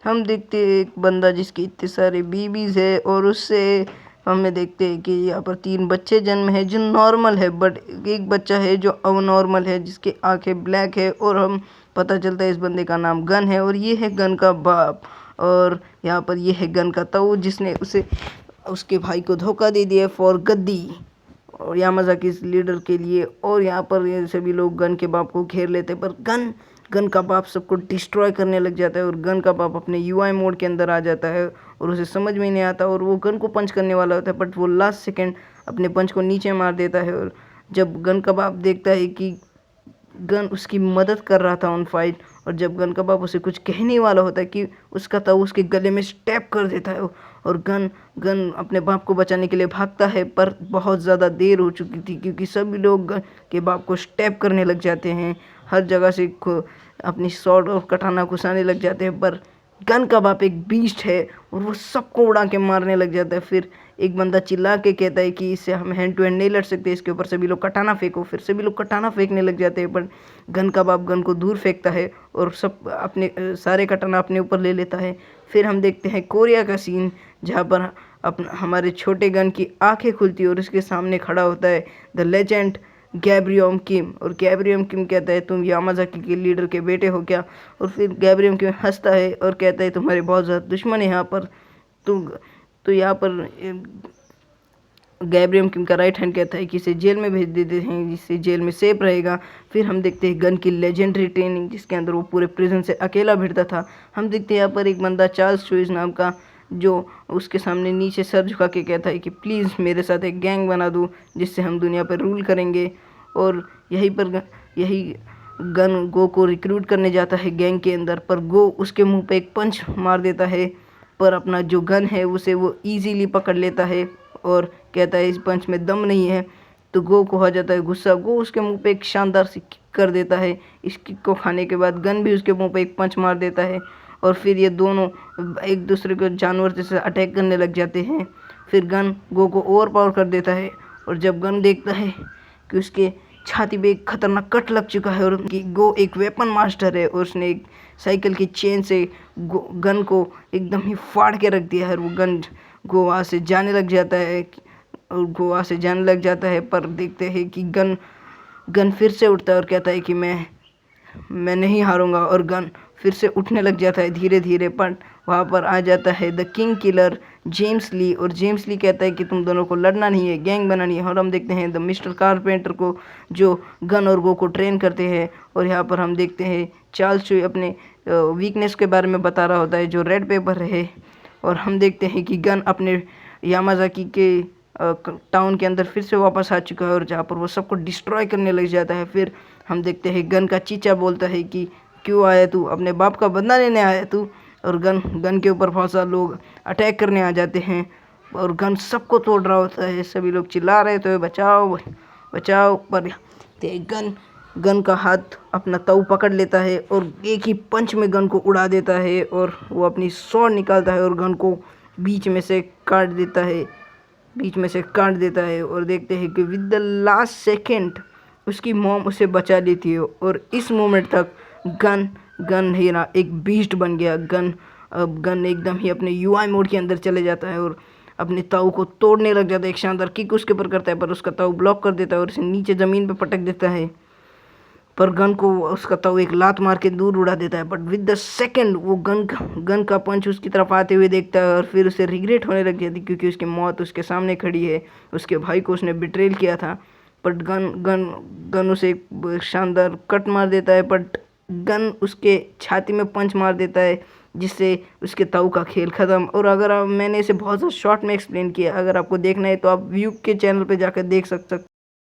हम देखते हैं एक बंदा जिसके इतने सारे बीबीज है और उससे हमें देखते हैं कि यहाँ पर 3 बच्चे जन्म है जो नॉर्मल है, बट एक बच्चा है जो अबनॉर्मल है जिसकी आंखें ब्लैक है और हम पता चलता है इस बंदे का नाम गन है और ये है गन का बाप। और यहाँ पर ये है गन का ताऊ जिसने उसे उसके भाई को धोखा दे दिया फॉर गद्दी और यामाज़ाकी इस लीडर के लिए। और यहाँ पर ये सभी लोग गन के बाप को घेर लेते हैं, पर गन गन का बाप सबको डिस्ट्रॉय करने लग जाता है और गन का बाप अपने यूआई मोड के अंदर आ जाता है और उसे समझ में नहीं आता और वो गन को पंच करने वाला होता है, बट वो लास्ट सेकंड अपने पंच को नीचे मार देता है। और जब गन का बाप देखता है कि गन उसकी मदद कर रहा था ऑन फाइट, और जब गन का बाप उसे कुछ कहने वाला होता है कि उसका ताऊ उसके गले में स्टैप कर देता है और गन गन अपने बाप को बचाने के लिए भागता है, पर बहुत ज़्यादा देर हो चुकी थी क्योंकि सभी लोग गन के बाप को स्टैप करने लग जाते हैं, हर जगह से अपनी स्वॉर्ड और कटाना घुसाने लग जाते हैं। पर गन का बाप एक बीस्ट है और वो सबको उड़ा के मारने लग जाता है। फिर एक बंदा चिल्ला के कहता है कि इससे हम हैंड टू हैंड नहीं लड़ सकते, इसके ऊपर सभी लोग कटाना फेंको। फिर सभी लोग कटाना फेंकने लग जाते हैं, पर गन का बाप गन को दूर फेंकता है और सब अपने सारे कटाना अपने ऊपर ले लेता है। फिर हम देखते हैं कोरिया का सीन जहाँ पर हमारे छोटे गन की आंखें खुलती है और उसके सामने खड़ा होता है द लेजेंड गैब्रियम किम। और गैब्रियम किम कहता है तुम यामाज़ाकी के लीडर के बेटे हो क्या? और फिर गैब्रियम किम हंसता है और कहता है तुम्हारे बहुत ज़्यादा दुश्मन है यहाँ पर। तो यहाँ पर गैब्रियम किम का राइट हैंड कहता है कि इसे जेल में भेज देते हैं जिससे जेल में सेफ रहेगा। फिर हम देखते हैं गन की लेजेंडरी ट्रेनिंग जिसके अंदर वो पूरे प्रिजन से अकेला भिड़ता था। हम देखते हैं यहाँ पर एक बंदा चार्ल्स चोइस नाम का जो उसके सामने नीचे सर झुका के कहता है कि प्लीज़ मेरे साथ एक गैंग बना दो जिससे हम दुनिया पर रूल करेंगे। और यही गन गो को रिक्रूट करने जाता है गैंग के अंदर, पर गो उसके मुंह पे एक पंच मार देता है, पर अपना जो गन है उसे वो इजीली पकड़ लेता है और कहता है इस पंच में दम नहीं है। तो गो को हो जाता है गुस्सा, गो उसके मुंह पे एक शानदार सी किक कर देता है। इस किक को खाने के बाद गन भी उसके मुंह पे एक पंच मार देता है और फिर ये दोनों एक दूसरे को जानवर जैसे अटैक करने लग जाते हैं। फिर गन गो को ओवर पावर कर देता है और जब गन देखता है कि उसके छाती पे एक खतरनाक कट लग चुका है और गो एक वेपन मास्टर है और उसने एक साइकिल की चेन से गन को एकदम ही फाड़ के रख दिया है और वो गन गो वहाँ से जाने लग जाता है और गो वहाँ से जाने लग जाता है। पर देखते हैं कि गन फिर से उठता है और कहता है कि मैं नहीं हारूंगा, और गन फिर से उठने लग जाता है धीरे धीरे। पर वहाँ पर आ जाता है द किंग किलर जेम्स ली और जेम्स ली कहता है कि तुम दोनों को लड़ना नहीं है, गैंग बनानी है। और हम देखते हैं द मिस्टर कारपेंटर को जो गन और गो को ट्रेन करते हैं। और यहाँ पर हम देखते हैं चार्ल्स चोई अपने वीकनेस के बारे में बता रहा होता है जो रेड पेपर है। और हम देखते हैं कि गन अपने यामाज़ाकी के टाउन के अंदर फिर से वापस आ चुका है और जहाँ पर वो सबको डिस्ट्रॉय करने लग जाता है। फिर हम देखते हैं गन का चीचा बोलता है कि क्यों आया तू, अपने बाप का बदला लेने आया तू? और गन के ऊपर बहुत सारे लोग अटैक करने आ जाते हैं और गन सबको तोड़ रहा होता है, सभी लोग चिल्ला रहे तो बचाओ बचाओ। पर गन का हाथ अपना ताऊ पकड़ लेता है और एक ही पंच में गन को उड़ा देता है और वो अपनी स्वॉर्ड निकालता है और गन को बीच में से काट देता है और देखते हैं कि विद द लास्ट सेकेंड उसकी मॉम उसे बचा लेती है। और इस मोमेंट तक गन ही ना एक बीस्ट बन गया। गन एकदम ही अपने यूआई मोड के अंदर चले जाता है और अपने ताऊ को तोड़ने लग जाता है, एक शानदार किक उसके ऊपर करता है पर उसका ताऊ ब्लॉक कर देता है और उसे नीचे ज़मीन पे पटक देता है। पर गन को उसका ताऊ एक लात मार के दूर उड़ा देता है, बट विद द सेकंड वो गन का पंच उसकी तरफ आते हुए देखता है और फिर उसे रिग्रेट होने लग जाती क्योंकि उसकी मौत उसके सामने खड़ी है, उसके भाई को उसने बिट्रेल किया था। बट गन उसे एक शानदार कट मार देता है, बट गन उसके छाती में पंच मार देता है जिससे उसके ताऊ का खेल ख़त्म। और मैंने इसे बहुत ज़्यादा शॉर्ट में एक्सप्लेन किया, अगर आपको देखना है तो आप व्यू के चैनल पे जाकर देख सकते